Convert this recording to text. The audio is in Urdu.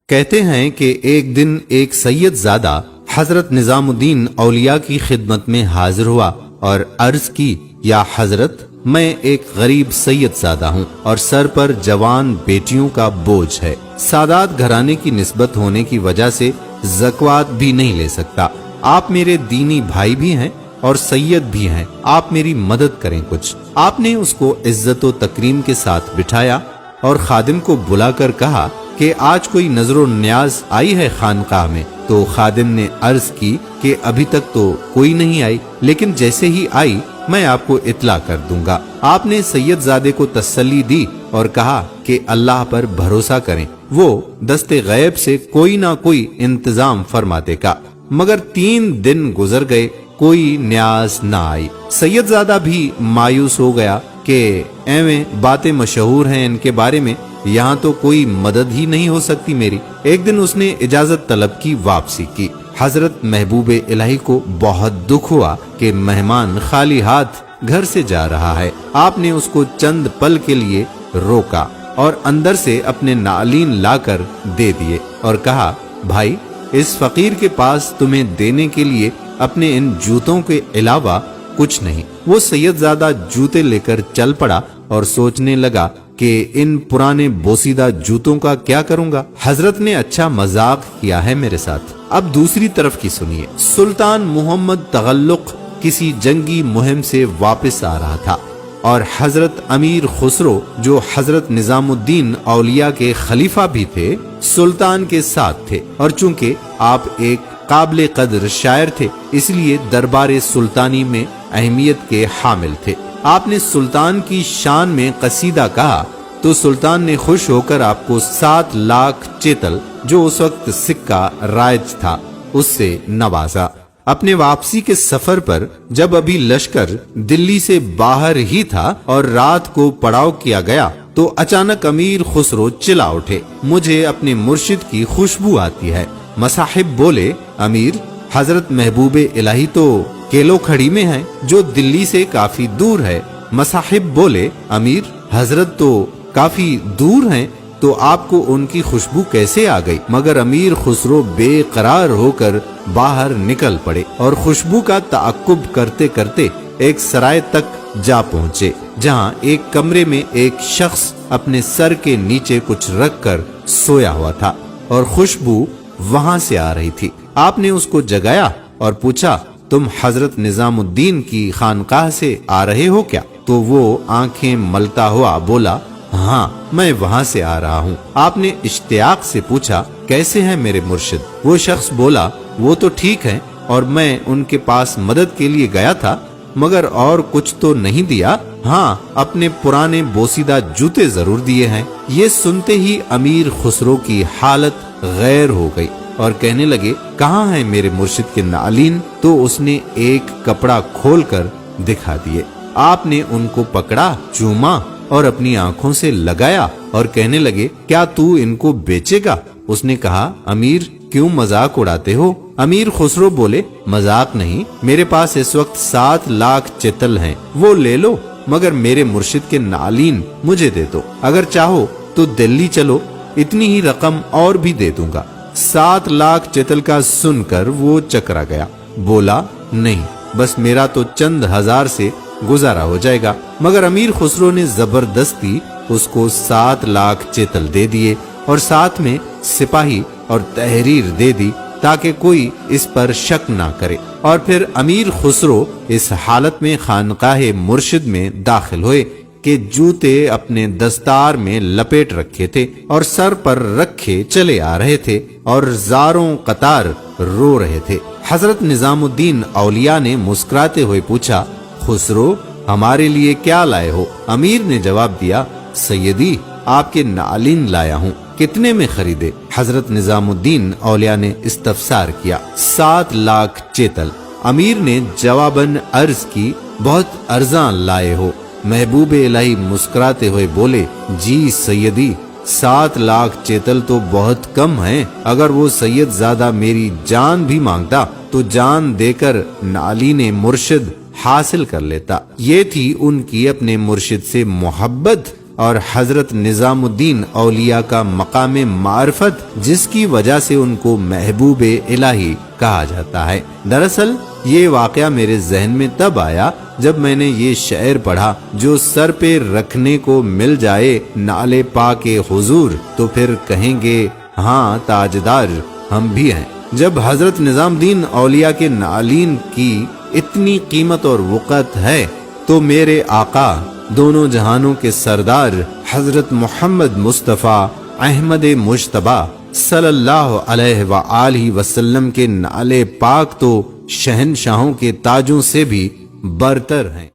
کہتے ہیں کہ ایک دن ایک سید زادہ حضرت نظام الدین اولیاء کی خدمت میں حاضر ہوا اور عرض کی، یا حضرت، میں ایک غریب سید زادہ ہوں اور سر پر جوان بیٹیوں کا بوجھ ہے۔ سادات گھرانے کی نسبت ہونے کی وجہ سے زکوٰۃ بھی نہیں لے سکتا۔ آپ میرے دینی بھائی بھی ہیں اور سید بھی ہیں، آپ میری مدد کریں کچھ۔ آپ نے اس کو عزت و تکریم کے ساتھ بٹھایا اور خادم کو بلا کر کہا کہ آج کوئی نظر و نیاز آئی ہے خانقاہ میں؟ تو خادم نے عرض کی کہ ابھی تک تو کوئی نہیں آئی، لیکن جیسے ہی آئی میں آپ کو اطلاع کر دوں گا۔ آپ نے سید زادے کو تسلی دی اور کہا کہ اللہ پر بھروسہ کریں، وہ دست غیب سے کوئی نہ کوئی انتظام فرما دے گا۔ مگر 3 دن گزر گئے، کوئی نیاز نہ آئی۔ سید زادہ بھی مایوس ہو گیا کہ ایویں باتیں مشہور ہیں ان کے بارے میں، یہاں تو کوئی مدد ہی نہیں ہو سکتی میری۔ ایک دن اس نے اجازت طلب کی، واپسی کی۔ حضرت محبوب الہی کو بہت دکھ ہوا کہ مہمان خالی ہاتھ گھر سے جا رہا ہے۔ آپ نے اس کو چند پل کے لیے روکا اور اندر سے اپنے نالین لا کر دے دیے اور کہا، بھائی، اس فقیر کے پاس تمہیں دینے کے لیے اپنے ان جوتوں کے علاوہ کچھ نہیں۔ وہ سید زادہ جوتے لے کر چل پڑا اور سوچنے لگا کہ ان پرانے بوسیدہ جوتوں کا کیا کروں گا؟ حضرت نے اچھا مذاق کیا ہے میرے ساتھ۔ اب دوسری طرف کی سنیے۔ سلطان محمد تغلق کسی جنگی مہم سے واپس آ رہا تھا اور حضرت امیر خسرو، جو حضرت نظام الدین اولیاء کے خلیفہ بھی تھے، سلطان کے ساتھ تھے، اور چونکہ آپ ایک قابل قدر شاعر تھے اس لیے دربار سلطانی میں اہمیت کے حامل تھے۔ آپ نے سلطان کی شان میں قصیدہ کہا تو سلطان نے خوش ہو کر آپ کو 7 لاکھ چیتل، جو اس وقت سکہ رائج تھا، اس سے نوازا۔ اپنے واپسی کے سفر پر جب ابھی لشکر دلی سے باہر ہی تھا اور رات کو پڑاؤ کیا گیا تو اچانک امیر خسرو چلا اٹھے، مجھے اپنے مرشد کی خوشبو آتی ہے۔ مصاحب بولے، امیر، حضرت محبوب الہی تو کیلو کھڑی میں ہے جو دلی سے کافی دور ہے۔ مصاحب بولے، امیر، حضرت تو کافی دور ہیں تو آپ کو ان کی خوشبو کیسے آ گئی؟ مگر امیر خسرو بے قرار ہو کر باہر نکل پڑے اور خوشبو کا تعقب کرتے کرتے ایک سرائے تک جا پہنچے، جہاں ایک کمرے میں ایک شخص اپنے سر کے نیچے کچھ رکھ کر سویا ہوا تھا اور خوشبو وہاں سے آ رہی تھی۔ آپ نے اس کو جگایا اور پوچھا، تم حضرت نظام الدین کی خانقاہ سے آ رہے ہو کیا؟ تو وہ آنکھیں ملتا ہوا بولا، ہاں، میں وہاں سے آ رہا ہوں۔ آپ نے اشتیاق سے پوچھا، کیسے ہیں میرے مرشد؟ وہ شخص بولا، وہ تو ٹھیک ہیں اور میں ان کے پاس مدد کے لیے گیا تھا، مگر اور کچھ تو نہیں دیا، ہاں اپنے پرانے بوسیدہ جوتے ضرور دیے ہیں۔ یہ سنتے ہی امیر خسرو کی حالت غیر ہو گئی اور کہنے لگے، کہاں ہیں میرے مرشد کے نالین؟ تو اس نے ایک کپڑا کھول کر دکھا دیے۔ آپ نے ان کو پکڑا، چوما اور اپنی آنکھوں سے لگایا اور کہنے لگے، کیا تو ان کو بیچے گا؟ اس نے کہا، امیر، کیوں مذاق اڑاتے ہو؟ امیر خسرو بولے، مذاق نہیں، میرے پاس اس وقت 7 لاکھ چیتل ہیں، وہ لے لو، مگر میرے مرشد کے نالین مجھے دے دو۔ اگر چاہو تو دلی چلو، اتنی ہی رقم اور بھی دے دوں گا۔ 7 لاکھ چیتل کا سن کر وہ چکرا گیا، بولا، نہیں، بس میرا تو چند ہزار سے گزارا ہو جائے گا۔ مگر امیر خسرو نے زبردستی اس کو 7 لاکھ چیتل دے دیے اور ساتھ میں سپاہی اور تحریر دے دی تاکہ کوئی اس پر شک نہ کرے۔ اور پھر امیر خسرو اس حالت میں خانقاہ مرشد میں داخل ہوئے کہ جوتے اپنے دستار میں لپیٹ رکھے تھے اور سر پر رکھے چلے آ رہے تھے اور زاروں قطار رو رہے تھے۔ حضرت نظام الدین اولیاء نے مسکراتے ہوئے پوچھا، خسرو، ہمارے لیے کیا لائے ہو؟ امیر نے جواب دیا، سیدی، آپ کے نالین لایا ہوں، کتنے میں خریدے؟ حضرت نظام الدین اولیاء نے استفسار کیا، 7 لاکھ چیتل۔ امیر نے جواباً عرض کی، بہت ارزاں لائے ہو۔ محبوب الہی مسکراتے ہوئے بولے، جی سیدی، 7 لاکھ چیتل تو بہت کم ہیں، اگر وہ سید زادہ میری جان بھی مانگتا تو جان دے کر نالین مرشد حاصل کر لیتا۔ یہ تھی ان کی اپنے مرشد سے محبت اور حضرت نظام الدین اولیاء کا مقام معرفت جس کی وجہ سے ان کو محبوب الہی کہا جاتا ہے۔ دراصل یہ واقعہ میرے ذہن میں تب آیا جب میں نے یہ شعر پڑھا، جو سر پہ رکھنے کو مل جائے نعل پاک حضور تو پھر کہیں گے ہاں تاجدار ہم بھی ہیں۔ جب حضرت نظام الدین اولیاء کے نعلین کی اتنی قیمت اور وقت ہے تو میرے آقا دونوں جہانوں کے سردار حضرت محمد مصطفیٰ احمد مجتبیٰ صلی اللہ علیہ وآلہ وسلم کے نعل پاک تو شہنشاہوں کے تاجوں سے بھی برتر ہیں۔